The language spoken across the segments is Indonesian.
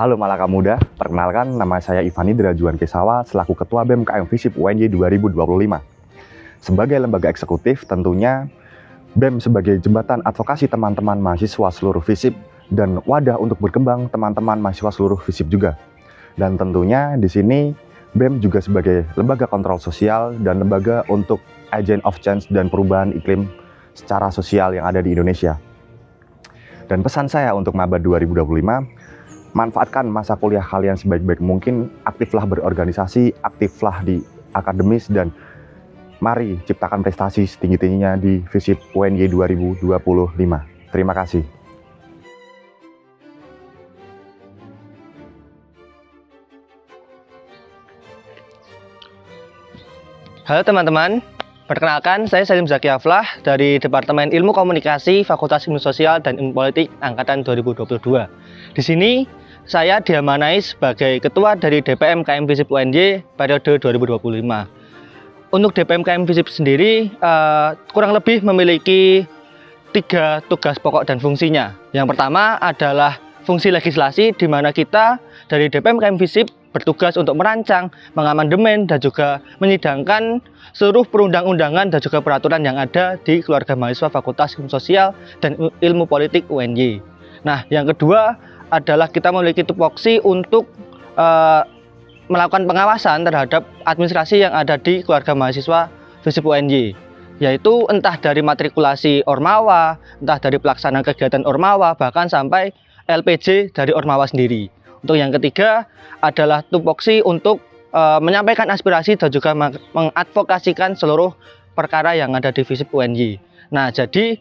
Halo Malaka Muda, perkenalkan nama saya Ivani Drajuan Kesawa selaku Ketua BEM KM FISIP UNY 2025. Sebagai lembaga eksekutif, tentunya BEM sebagai jembatan advokasi teman-teman mahasiswa seluruh FISIP dan wadah untuk berkembang teman-teman mahasiswa seluruh FISIP juga. Dan tentunya di sini BEM juga sebagai lembaga kontrol sosial dan lembaga untuk agent of change dan perubahan iklim secara sosial yang ada di Indonesia. Dan pesan saya untuk maba 2025, manfaatkan masa kuliah kalian sebaik-baik mungkin, aktiflah berorganisasi, aktiflah di akademis, dan mari ciptakan prestasi setinggi-tingginya di FISIP UNY 2025. Terima kasih. Halo teman-teman, perkenalkan saya Salim Zaki Aflah dari Departemen Ilmu Komunikasi Fakultas Ilmu Sosial dan Ilmu Politik Angkatan 2022. Di sini saya diamanai sebagai Ketua dari DPM KM FISIP UNY periode 2025. Untuk DPM KM FISIP sendiri kurang lebih memiliki 3 tugas pokok dan fungsinya. Yang pertama adalah fungsi legislasi, di mana kita dari DPM KM FISIP bertugas untuk merancang, mengamandemen, dan juga menyidangkan seluruh perundang-undangan dan juga peraturan yang ada di keluarga mahasiswa Fakultas Ilmu Sosial dan Ilmu Politik UNY. Nah, yang kedua adalah kita memiliki tupoksi untuk melakukan pengawasan terhadap administrasi yang ada di keluarga mahasiswa FISIP UNY, yaitu entah dari matrikulasi Ormawa, entah dari pelaksanaan kegiatan Ormawa, bahkan sampai LPJ dari Ormawa sendiri. Untuk yang ketiga adalah tupoksi untuk menyampaikan aspirasi dan juga mengadvokasikan seluruh perkara yang ada di FISIP UNY. Nah, jadi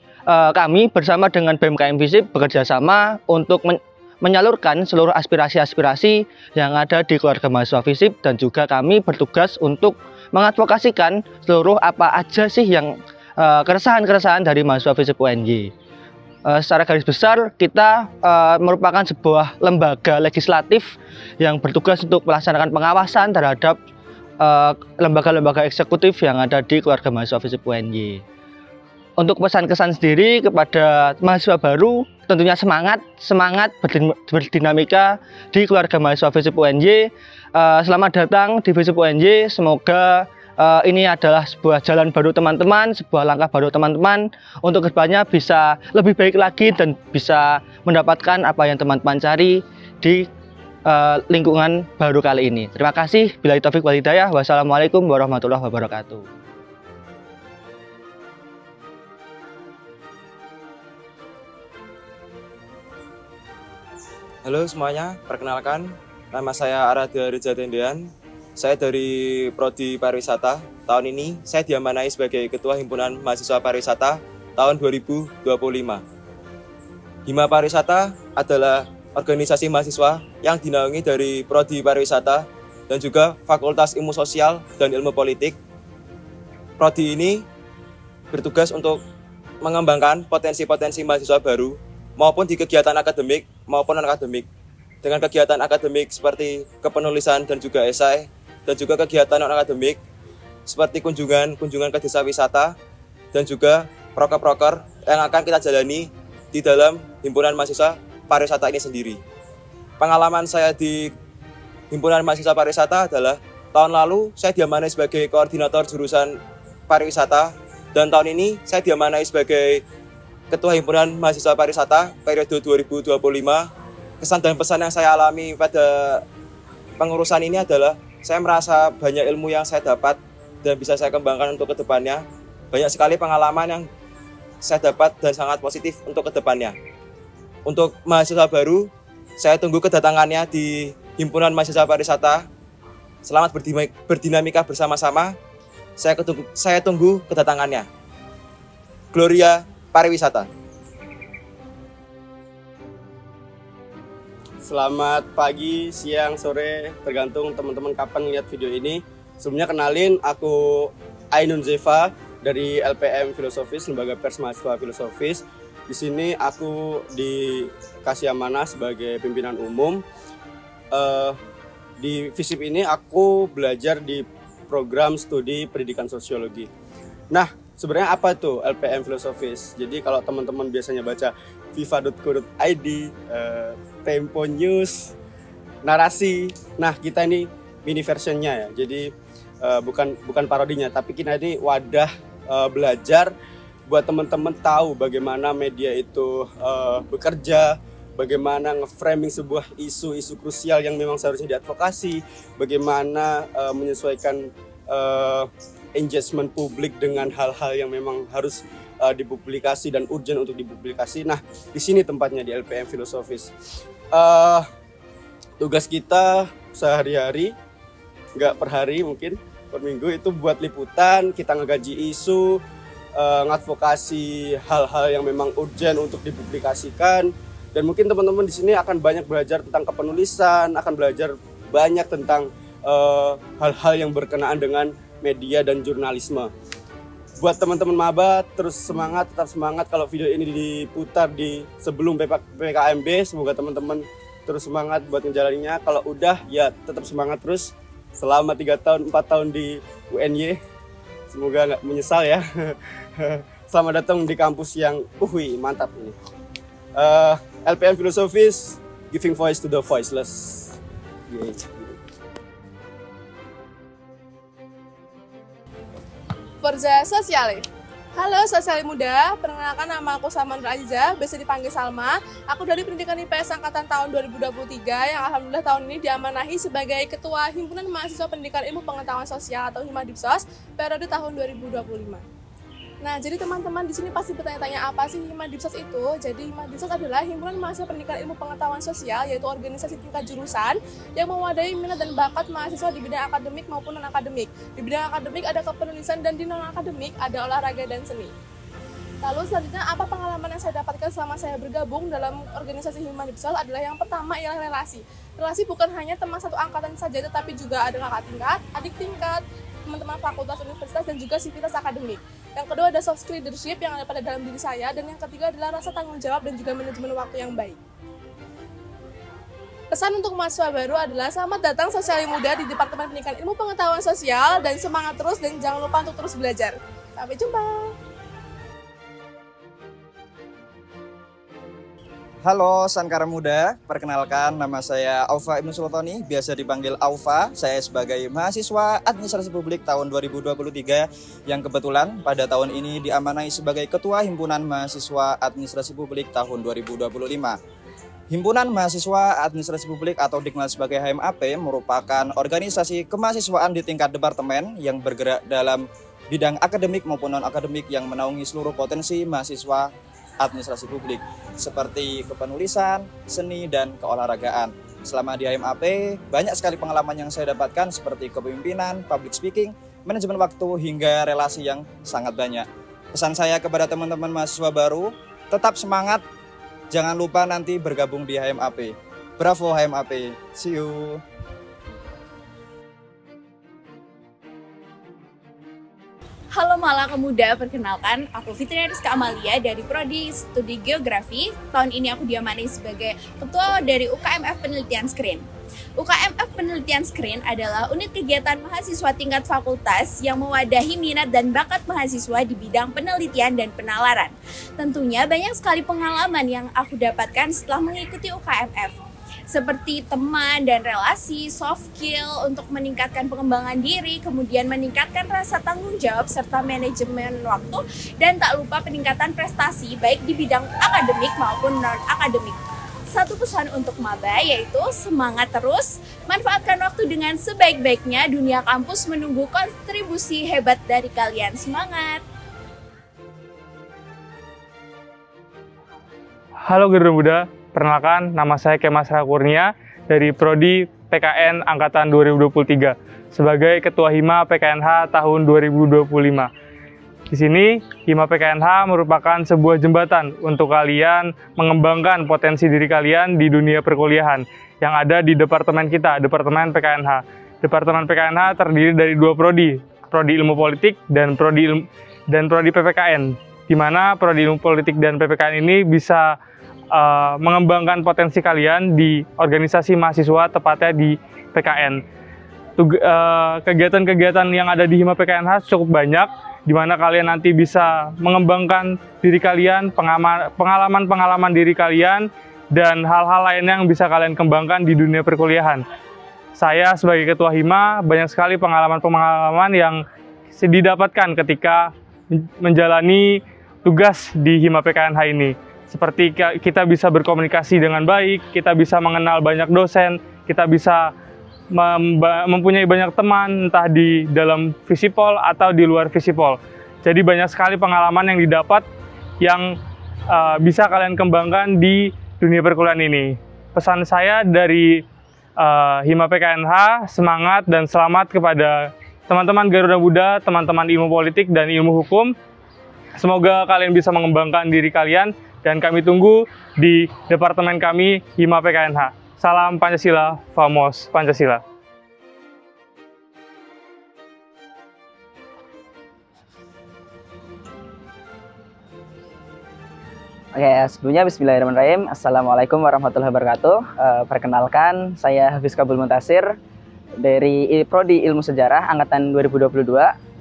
kami bersama dengan BEM KM FISIP bekerja sama untuk menyalurkan seluruh aspirasi-aspirasi yang ada di keluarga mahasiswa FISIP, dan juga kami bertugas untuk mengadvokasikan seluruh apa aja sih yang keresahan-keresahan dari mahasiswa FISIP UNY. Secara garis besar kita merupakan sebuah lembaga legislatif yang bertugas untuk melaksanakan pengawasan terhadap lembaga-lembaga eksekutif yang ada di keluarga mahasiswa FISIP UNY. Untuk pesan-kesan sendiri kepada mahasiswa baru, tentunya semangat berdinamika di keluarga mahasiswa FISIP UNY. Selamat datang di FISIP UNY. Semoga ini adalah sebuah jalan baru teman-teman, sebuah langkah baru teman-teman untuk kedepannya bisa lebih baik lagi dan bisa mendapatkan apa yang teman-teman cari di lingkungan baru kali ini. Terima kasih. Billahi taufik wal hidayah. Wassalamualaikum warahmatullahi wabarakatuh. Halo semuanya, perkenalkan nama saya Aradha Reza Tendean. Saya dari Prodi Pariwisata. Tahun ini saya diamanai sebagai Ketua Himpunan Mahasiswa Pariwisata tahun 2025. Hima Pariwisata adalah organisasi mahasiswa yang dinaungi dari Prodi Pariwisata dan juga Fakultas Ilmu Sosial dan Ilmu Politik. Prodi ini bertugas untuk mengembangkan potensi-potensi mahasiswa baru maupun di kegiatan akademik maupun non-akademik. Dengan kegiatan akademik seperti kepenulisan dan juga esai, dan juga kegiatan non-akademik seperti kunjungan ke desa wisata, dan juga proker-proker yang akan kita jalani di dalam Himpunan Mahasiswa Pariwisata ini sendiri. Pengalaman saya di Himpunan Mahasiswa Pariwisata adalah tahun lalu saya diamanai sebagai koordinator jurusan pariwisata, dan tahun ini saya diamanai sebagai Ketua Himpunan Mahasiswa Pariwisata periode 2025. Kesan dan pesan yang saya alami pada pengurusan ini adalah saya merasa banyak ilmu yang saya dapat dan bisa saya kembangkan untuk kedepannya. Banyak sekali pengalaman yang saya dapat dan sangat positif untuk kedepannya. Untuk mahasiswa baru, saya tunggu kedatangannya di Himpunan Mahasiswa Pariwisata. Selamat berdinamika bersama-sama. Saya tunggu kedatangannya. Gloria Pariwisata. Selamat pagi, siang, sore, tergantung teman-teman kapan lihat video ini. Sebelumnya kenalin, aku Ainun Zeva dari LPM Filosofis, Lembaga Pers Mahasiswa Filosofis. Di sini aku dikasih amanah sebagai pimpinan umum. Di FISIP ini aku belajar di program studi pendidikan sosiologi. Nah, sebenarnya apa tuh LPM Filosofis? Jadi kalau teman-teman biasanya baca viva.co.id, Tempo News, narasi. Nah, kita ini mini versionnya ya. Jadi bukan parodinya, tapi kita ini wadah belajar buat teman-teman tahu bagaimana media itu bekerja, bagaimana nge-framing sebuah isu-isu krusial yang memang seharusnya diadvokasi, bagaimana menyesuaikan engagement publik dengan hal-hal yang memang harus dipublikasi dan urgent untuk dipublikasi. Nah, di sini tempatnya di LPM Filosofis. Tugas kita sehari-hari, nggak per hari mungkin, per minggu itu buat liputan, kita ngegaji isu, ngadvokasi hal-hal yang memang urgent untuk dipublikasikan. Dan mungkin teman-teman di sini akan banyak belajar tentang kepenulisan, akan belajar banyak tentang hal-hal yang berkenaan dengan media dan jurnalisme. Buat teman-teman maba, terus semangat, tetap semangat. Kalau video ini diputar di sebelum PPKMB, semoga teman-teman terus semangat buat ngejalaninnya. Kalau udah, ya tetap semangat terus. Selama 3 tahun, 4 tahun di UNY, semoga nggak menyesal ya. Selamat datang di kampus yang mantap ini. LPM Filosofis, giving voice to the voiceless. Yeah. Forza Sosiale. Halo Sosiale Muda, perkenalkan nama aku Salma Aziza, biasa dipanggil Salma. Aku dari Pendidikan IPS Angkatan tahun 2023 yang alhamdulillah tahun ini diamanahi sebagai Ketua Himpunan Mahasiswa Pendidikan Ilmu Pengetahuan Sosial atau Himadipsos periode tahun 2025. Nah, jadi teman-teman di sini pasti bertanya-tanya apa sih Himadipsos itu? Jadi Himadipsos adalah Himpunan Mahasiswa Pendidikan Ilmu Pengetahuan Sosial, yaitu organisasi tingkat jurusan yang mewadahi minat dan bakat mahasiswa di bidang akademik maupun non-akademik. Di bidang akademik ada kepenulisan dan di non-akademik ada olahraga dan seni. Lalu selanjutnya apa pengalaman yang saya dapatkan selama saya bergabung dalam organisasi Himadipsos adalah yang pertama ialah relasi. Relasi bukan hanya teman satu angkatan saja, tetapi juga ada kakak tingkat, adik tingkat, teman-teman fakultas, universitas, dan juga sivitas akademik. Yang kedua ada soft skill leadership yang ada pada dalam diri saya, dan yang ketiga adalah rasa tanggung jawab dan juga manajemen waktu yang baik. Pesan untuk mahasiswa baru adalah selamat datang Sosiale Muda di Departemen Pendidikan Ilmu Pengetahuan Sosial, dan semangat terus dan jangan lupa untuk terus belajar. Sampai jumpa. Halo Sankara Muda, perkenalkan nama saya Aufa Ibnu Sultoni, biasa dipanggil Aufa. Saya sebagai mahasiswa Administrasi Publik tahun 2023 yang kebetulan pada tahun ini diamanai sebagai Ketua Himpunan Mahasiswa Administrasi Publik tahun 2025. Himpunan Mahasiswa Administrasi Publik atau dikenal sebagai HMAP merupakan organisasi kemahasiswaan di tingkat departemen yang bergerak dalam bidang akademik maupun non-akademik yang menaungi seluruh potensi mahasiswa administrasi publik seperti kepenulisan, seni, dan keolahragaan. Selama di HMAP, banyak sekali pengalaman yang saya dapatkan seperti kepemimpinan, public speaking, manajemen waktu, hingga relasi yang sangat banyak. Pesan saya kepada teman-teman mahasiswa baru, tetap semangat, jangan lupa nanti bergabung di HMAP. Bravo HMAP, see you! Halo Malaka Muda, perkenalkan aku Fitri Rizka Amalia dari Prodi Studi Geografi. Tahun ini aku diamani sebagai Ketua dari UKMF Penelitian Screen. UKMF Penelitian Screen adalah unit kegiatan mahasiswa tingkat fakultas yang mewadahi minat dan bakat mahasiswa di bidang penelitian dan penalaran. Tentunya banyak sekali pengalaman yang aku dapatkan setelah mengikuti UKMF. Seperti teman dan relasi, soft skill untuk meningkatkan pengembangan diri, kemudian meningkatkan rasa tanggung jawab serta manajemen waktu, dan tak lupa peningkatan prestasi baik di bidang akademik maupun non-akademik. Satu pesan untuk maba yaitu semangat terus, manfaatkan waktu dengan sebaik-baiknya, dunia kampus menunggu kontribusi hebat dari kalian. Semangat! Halo Garuda Muda, perkenalkan nama saya Kemas Kurnia dari Prodi PKN Angkatan 2023 sebagai Ketua Hima PKNH tahun 2025. Di sini, Hima PKNH merupakan sebuah jembatan untuk kalian mengembangkan potensi diri kalian di dunia perkuliahan yang ada di departemen kita, Departemen PKNH. Departemen PKNH terdiri dari dua prodi, Prodi Ilmu Politik dan Prodi PPKN, di mana Prodi Ilmu Politik dan PPKN ini bisa mengembangkan potensi kalian di organisasi mahasiswa, tepatnya di PKN. Kegiatan-kegiatan yang ada di Hima PKNH cukup banyak, di mana kalian nanti bisa mengembangkan diri kalian, pengalaman-pengalaman diri kalian dan hal-hal lainnya yang bisa kalian kembangkan di dunia perkuliahan. Saya sebagai Ketua Hima banyak sekali pengalaman-pengalaman yang didapatkan ketika menjalani tugas di Hima PKNH ini. Seperti kita bisa berkomunikasi dengan baik, kita bisa mengenal banyak dosen, kita bisa mempunyai banyak teman entah di dalam Visipol atau di luar Visipol. Jadi banyak sekali pengalaman yang didapat yang bisa kalian kembangkan di dunia perkuliahan ini. Pesan saya dari Hima PKNH, semangat dan selamat kepada teman-teman Garuda Muda, teman-teman ilmu politik dan ilmu hukum. Semoga kalian bisa mengembangkan diri kalian dan kami tunggu di departemen kami Hima PKNH. Salam Pancasila, Vamos Pancasila. Oke, sebelumnya bismillahirrahmanirrahim. Assalamualaikum warahmatullahi wabarakatuh. Perkenalkan, saya Hafiz Kabul Muntasir dari Prodi Ilmu Sejarah Angkatan 2022.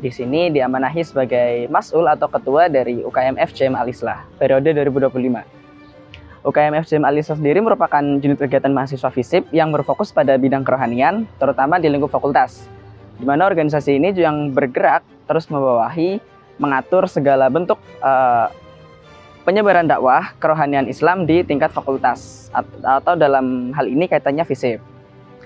Di sini diamanahi sebagai Mas'ul atau Ketua dari UKM FCM Al-Islah periode 2025. UKM FCM Al-Islah sendiri merupakan unit kegiatan mahasiswa FISIP yang berfokus pada bidang kerohanian, terutama di lingkup fakultas. Di mana organisasi ini yang bergerak terus membawahi, mengatur segala bentuk penyebaran dakwah kerohanian Islam di tingkat fakultas atau dalam hal ini kaitannya FISIP.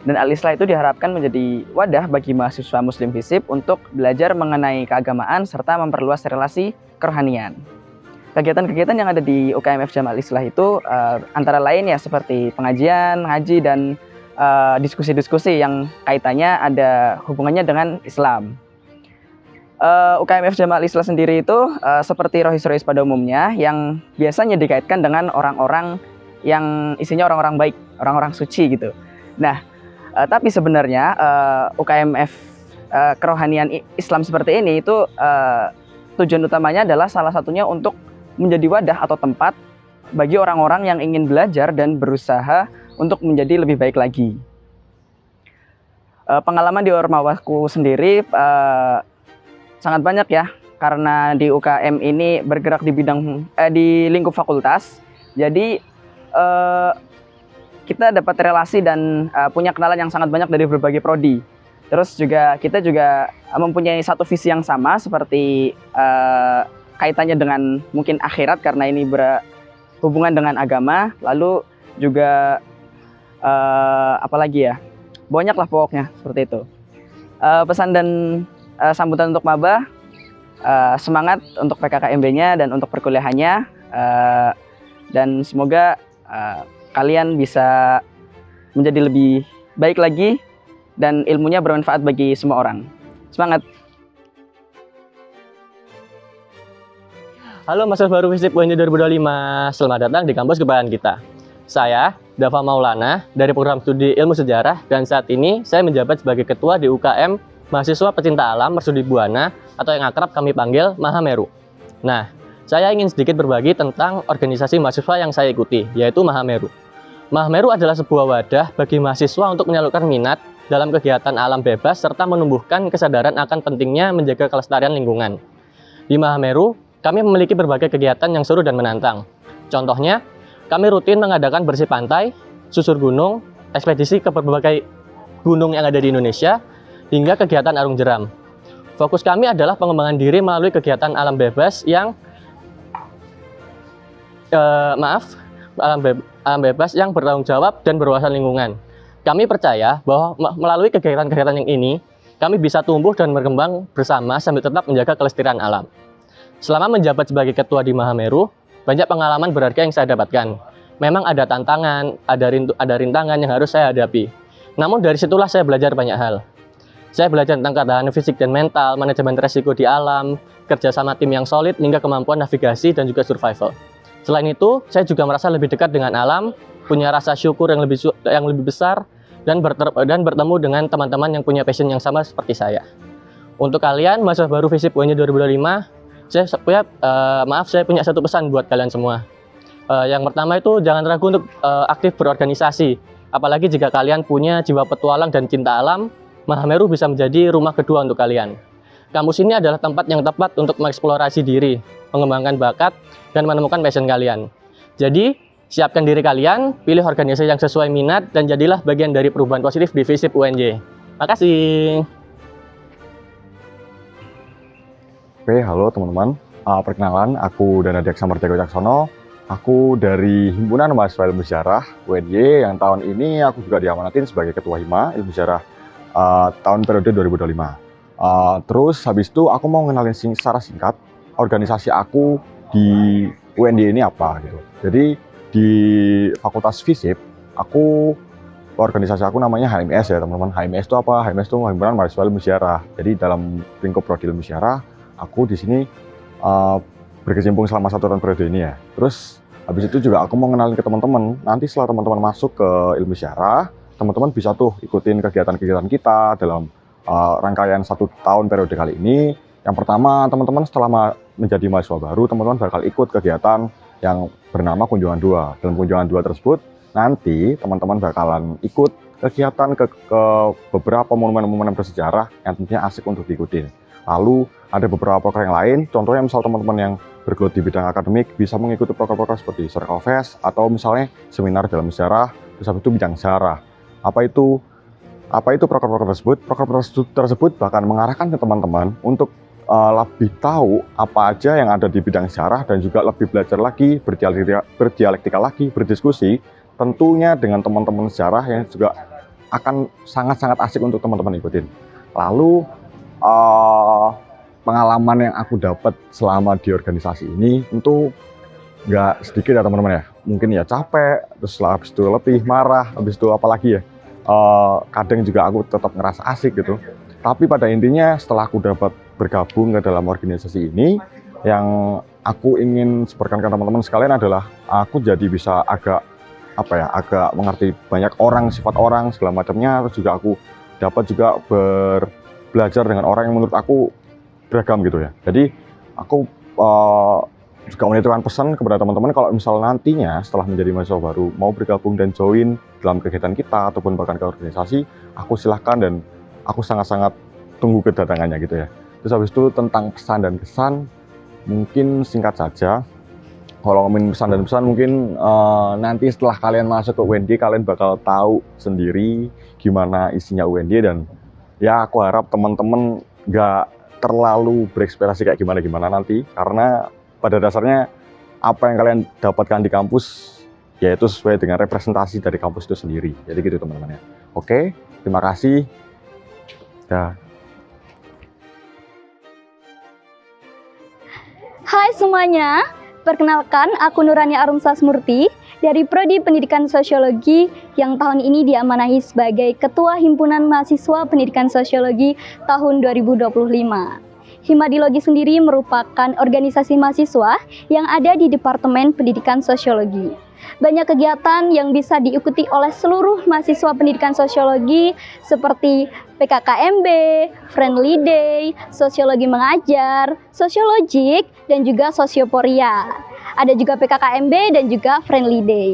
Dan Al-Islah itu diharapkan menjadi wadah bagi mahasiswa muslim FISIP untuk belajar mengenai keagamaan serta memperluas relasi kerohanian. Kegiatan-kegiatan yang ada di UKM FCM Al-Islah itu antara lain ya seperti pengajian, ngaji, dan diskusi-diskusi yang kaitannya ada hubungannya dengan Islam. UKM FCM Al-Islah sendiri itu seperti rohis-rohis pada umumnya yang biasanya dikaitkan dengan orang-orang yang isinya orang-orang baik, orang-orang suci gitu. Nah, tapi sebenarnya UKMF kerohanian Islam seperti ini itu tujuan utamanya adalah salah satunya untuk menjadi wadah atau tempat bagi orang-orang yang ingin belajar dan berusaha untuk menjadi lebih baik lagi. Pengalaman di Ormawahku sendiri sangat banyak ya, karena di UKM ini bergerak di bidang di lingkup fakultas. Jadi kita dapat relasi dan punya kenalan yang sangat banyak dari berbagai prodi. Terus juga kita juga mempunyai satu visi yang sama seperti kaitannya dengan mungkin akhirat karena ini berhubungan dengan agama. Lalu juga apalagi ya, banyak lah pokoknya seperti itu. Pesan dan sambutan untuk maba, semangat untuk PKKMB-nya dan untuk perkuliahannya, dan semoga kalian bisa menjadi lebih baik lagi dan ilmunya bermanfaat bagi semua orang. Semangat! Halo mahasiswa baru FISIP UNJ 2025, selamat datang di kampus kebanggaan kita. Saya, Dava Maulana, dari program studi ilmu sejarah, dan saat ini saya menjabat sebagai ketua di UKM Mahasiswa Pecinta Alam Mersudi Buana, atau yang akrab kami panggil Mahameru. Nah, saya ingin sedikit berbagi tentang organisasi mahasiswa yang saya ikuti, yaitu Mahameru. Mahameru adalah sebuah wadah bagi mahasiswa untuk menyalurkan minat dalam kegiatan alam bebas serta menumbuhkan kesadaran akan pentingnya menjaga kelestarian lingkungan. Di Mahameru, kami memiliki berbagai kegiatan yang seru dan menantang. Contohnya, kami rutin mengadakan bersih pantai, susur gunung, ekspedisi ke berbagai gunung yang ada di Indonesia, hingga kegiatan arung jeram. Fokus kami adalah pengembangan diri melalui kegiatan alam bebas yang alam bebas yang bertanggung jawab dan berwawasan lingkungan. Kami percaya bahwa melalui kegiatan-kegiatan yang ini, kami bisa tumbuh dan berkembang bersama sambil tetap menjaga kelestarian alam. Selama menjabat sebagai ketua di Mahameru, banyak pengalaman berharga yang saya dapatkan. Memang ada tantangan, ada rintangan yang harus saya hadapi. Namun dari situlah saya belajar banyak hal. Saya belajar tentang ketahanan fisik dan mental, manajemen resiko di alam, kerja sama tim yang solid, hingga kemampuan navigasi dan juga survival. Selain itu, saya juga merasa lebih dekat dengan alam, punya rasa syukur yang lebih besar, dan bertemu dengan teman-teman yang punya passion yang sama seperti saya. Untuk kalian, mahasiswa baru FISIP UNJ 2025, saya punya satu pesan buat kalian semua. Yang pertama itu jangan ragu untuk aktif berorganisasi. Apalagi jika kalian punya jiwa petualang dan cinta alam, Mahameru bisa menjadi rumah kedua untuk kalian. Kampus ini adalah tempat yang tepat untuk mengeksplorasi diri, mengembangkan bakat, dan menemukan passion kalian. Jadi, Siapkan diri kalian, pilih organisasi yang sesuai minat, dan jadilah bagian dari perubahan positif di FISIP UNJ. Makasih. Oke, halo teman-teman. Perkenalan, aku Danadi Aksamartya Wicaksono. Aku dari Himpunan Mahasiswa Ilmu Sejarah UNY yang tahun ini aku juga diamanatin sebagai Ketua Hima Ilmu Sejarah tahun periode 2025. Terus habis itu aku mau ngenalin secara singkat organisasi aku di UNY ini apa gitu. Jadi di Fakultas FISIP, organisasi aku namanya HMS ya teman-teman. HMS itu apa? HMS itu Himpunan Mahasiswa Ilmu Sejarah. Jadi dalam lingkup prodi ilmu sejarah, aku di sini berkecimpung selama 1 tahun periode ini ya. Terus habis itu juga aku mau ngenalin ke teman-teman. Nanti setelah teman-teman masuk ke ilmu sejarah, teman-teman bisa tuh ikutin kegiatan-kegiatan kita dalam rangkaian 1 tahun periode kali ini. Yang pertama, teman-teman setelah menjadi mahasiswa baru, teman-teman bakal ikut kegiatan yang bernama kunjungan 2. Dalam kunjungan 2 tersebut, nanti teman-teman bakalan ikut kegiatan ke beberapa monumen-monumen bersejarah yang tentunya asik untuk diikutin. Lalu ada beberapa program yang lain, contohnya misal teman-teman yang bergelut di bidang akademik bisa mengikuti program-program seperti Circle Fest atau misalnya seminar dalam sejarah, terus habis itu bidang sejarah. Apa itu program-program tersebut? Program tersebut bahkan mengarahkan ke teman-teman untuk lebih tahu apa aja yang ada di bidang sejarah dan juga lebih belajar lagi, berdialektika lagi, berdiskusi tentunya dengan teman-teman sejarah yang juga akan sangat-sangat asik untuk teman-teman ikutin. Lalu pengalaman yang aku dapat selama di organisasi ini tentu nggak sedikit ya teman-teman ya. Mungkin ya capek, terus habis itu lebih marah, habis itu apalagi ya, kadang juga aku tetap ngerasa asik gitu. Tapi pada intinya setelah aku dapat bergabung ke dalam organisasi ini, yang aku ingin sebarkan ke teman-teman sekalian adalah aku jadi bisa agak mengerti banyak orang, sifat orang segala macamnya. Terus juga aku dapat juga belajar dengan orang yang menurut aku beragam gitu ya. Jadi aku juga menitipkan pesan kepada teman-teman kalau misal nantinya setelah menjadi mahasiswa baru mau bergabung dan join dalam kegiatan kita ataupun bahkan ke organisasi, aku silahkan dan aku sangat-sangat tunggu kedatangannya gitu ya. Terus habis itu tentang pesan dan kesan, mungkin singkat saja. Kalau ngomongin pesan dan pesan mungkin nanti setelah kalian masuk ke UND kalian bakal tahu sendiri gimana isinya UND, dan ya aku harap teman-teman nggak terlalu berekspektasi kayak gimana-gimana nanti, karena pada dasarnya apa yang kalian dapatkan di kampus yaitu sesuai dengan representasi dari kampus itu sendiri. Jadi gitu teman-teman ya. Oke, terima kasih. Ya. Hai semuanya, perkenalkan aku Nurani Arumsas Murti dari Prodi Pendidikan Sosiologi yang tahun ini diamanahi sebagai Ketua Himpunan Mahasiswa Pendidikan Sosiologi tahun 2025. Himadilogi sendiri merupakan organisasi mahasiswa yang ada di Departemen Pendidikan Sosiologi. Banyak kegiatan yang bisa diikuti oleh seluruh mahasiswa pendidikan sosiologi seperti PKKMB, Friendly Day, Sosiologi Mengajar, Sosiologik, dan juga Sosioporia. Ada juga PKKMB dan juga Friendly Day.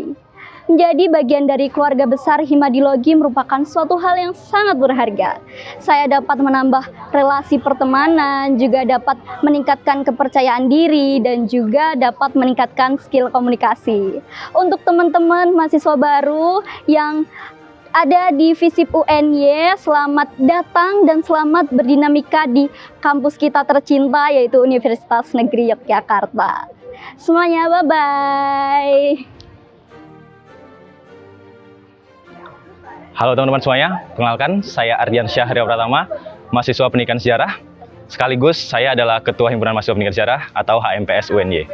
Menjadi bagian dari keluarga besar Himadilogi merupakan suatu hal yang sangat berharga. Saya dapat menambah relasi pertemanan, juga dapat meningkatkan kepercayaan diri, dan juga dapat meningkatkan skill komunikasi. Untuk teman-teman mahasiswa baru yang ada di FISIP UNY, selamat datang dan selamat berdinamika di kampus kita tercinta yaitu Universitas Negeri Yogyakarta. Semuanya bye-bye. Halo teman-teman semuanya, perkenalkan saya Ardian Syahria Pratama, mahasiswa pendidikan sejarah. Sekaligus saya adalah Ketua Himpunan Mahasiswa Pendidikan Sejarah atau HMPS UNY.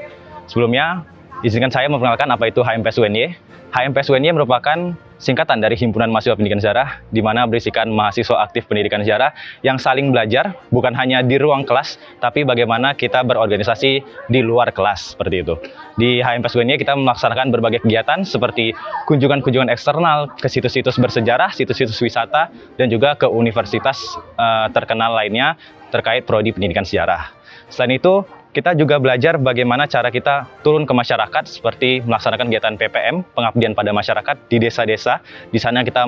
Sebelumnya, izinkan saya memperkenalkan apa itu HMPS UNY. HMPS UNY merupakan singkatan dari Himpunan Mahasiswa Pendidikan Sejarah, di mana berisikan mahasiswa aktif pendidikan sejarah yang saling belajar, bukan hanya di ruang kelas, tapi bagaimana kita berorganisasi di luar kelas, seperti itu. Di HMPS UNY kita melaksanakan berbagai kegiatan seperti kunjungan-kunjungan eksternal ke situs-situs bersejarah, situs-situs wisata, dan juga ke universitas terkenal lainnya terkait prodi pendidikan sejarah. Selain itu, kita juga belajar bagaimana cara kita turun ke masyarakat seperti melaksanakan kegiatan PPM, pengabdian pada masyarakat di desa-desa. Di sana kita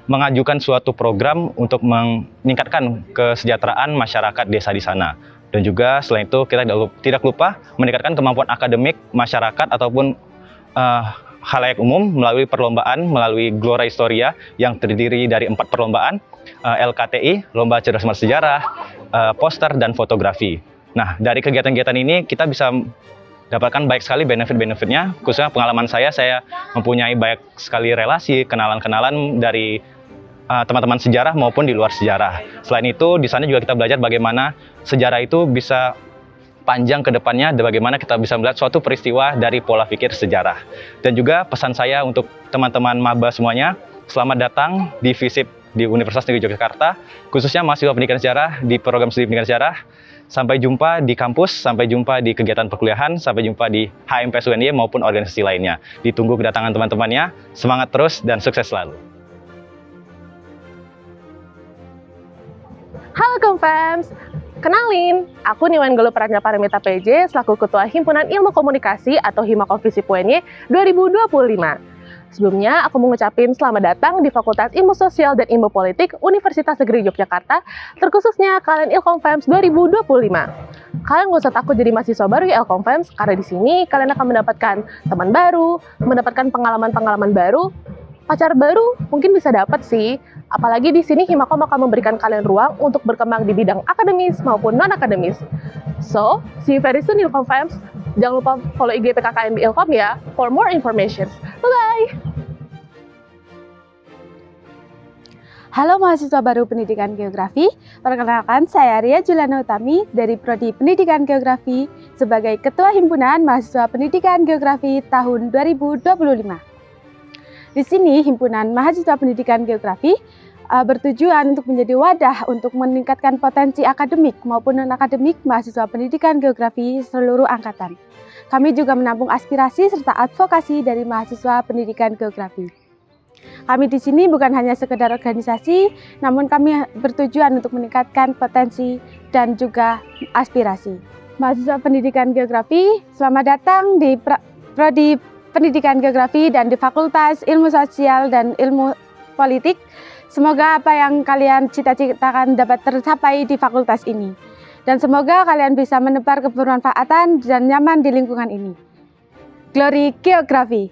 mengajukan suatu program untuk meningkatkan kesejahteraan masyarakat desa di sana. Dan juga selain itu kita tidak lupa meningkatkan kemampuan akademik masyarakat ataupun khalayak umum melalui perlombaan, melalui Glora Historia yang terdiri dari 4 perlombaan, LKTI, Lomba Cerdas Cermat Sejarah, poster, dan fotografi. Nah, dari kegiatan-kegiatan ini kita bisa dapatkan banyak sekali benefit-benefitnya, khususnya pengalaman saya mempunyai banyak sekali relasi, kenalan-kenalan dari teman-teman sejarah maupun di luar sejarah. Selain itu, di sana juga kita belajar bagaimana sejarah itu bisa panjang ke depannya, dan bagaimana kita bisa melihat suatu peristiwa dari pola pikir sejarah. Dan juga pesan saya untuk teman-teman maba semuanya, selamat datang di FISIP di Universitas Negeri Yogyakarta, khususnya mahasiswa pendidikan sejarah di program studi pendidikan sejarah. Sampai jumpa di kampus, sampai jumpa di kegiatan perkuliahan, sampai jumpa di HMPS UNY maupun organisasi lainnya. Ditunggu kedatangan teman-temannya, semangat terus dan sukses selalu. Halo Komfams, kenalin, aku Niwan Gelu Pratnya Paramita PJ selaku Ketua Himpunan Ilmu Komunikasi atau Himakom FISIP UNY 2025. Sebelumnya, aku mengucapkan selamat datang di Fakultas Ilmu Sosial dan Ilmu Politik Universitas Negeri Yogyakarta, terkhususnya kalian Ilkomfams 2025. Kalian gak usah takut jadi mahasiswa baru ya Ilkomfams, karena di sini kalian akan mendapatkan teman baru, mendapatkan pengalaman-pengalaman baru, pacar baru mungkin bisa dapat sih. Apalagi di sini Himakom akan memberikan kalian ruang untuk berkembang di bidang akademis maupun non-akademis. So, see you very soon Ilkomfams. Jangan lupa follow IG PKKMB Ilkom ya for more information. Bye-bye! Halo mahasiswa baru Pendidikan Geografi, perkenalkan saya Ria Juliana Utami dari Prodi Pendidikan Geografi sebagai Ketua Himpunan Mahasiswa Pendidikan Geografi tahun 2025. Di sini Himpunan Mahasiswa Pendidikan Geografi bertujuan untuk menjadi wadah untuk meningkatkan potensi akademik maupun non-akademik mahasiswa pendidikan geografi seluruh angkatan. Kami juga menampung aspirasi serta advokasi dari mahasiswa pendidikan geografi. Kami di sini bukan hanya sekedar organisasi, namun kami bertujuan untuk meningkatkan potensi dan juga aspirasi. Mahasiswa pendidikan geografi, selamat datang di Prodi Pendidikan Geografi dan di Fakultas Ilmu Sosial dan Ilmu Politik. Semoga apa yang kalian cita-citakan dapat tercapai di fakultas ini. Dan semoga kalian bisa menebar kebermanfaatan dan nyaman di lingkungan ini. Glory Geografi!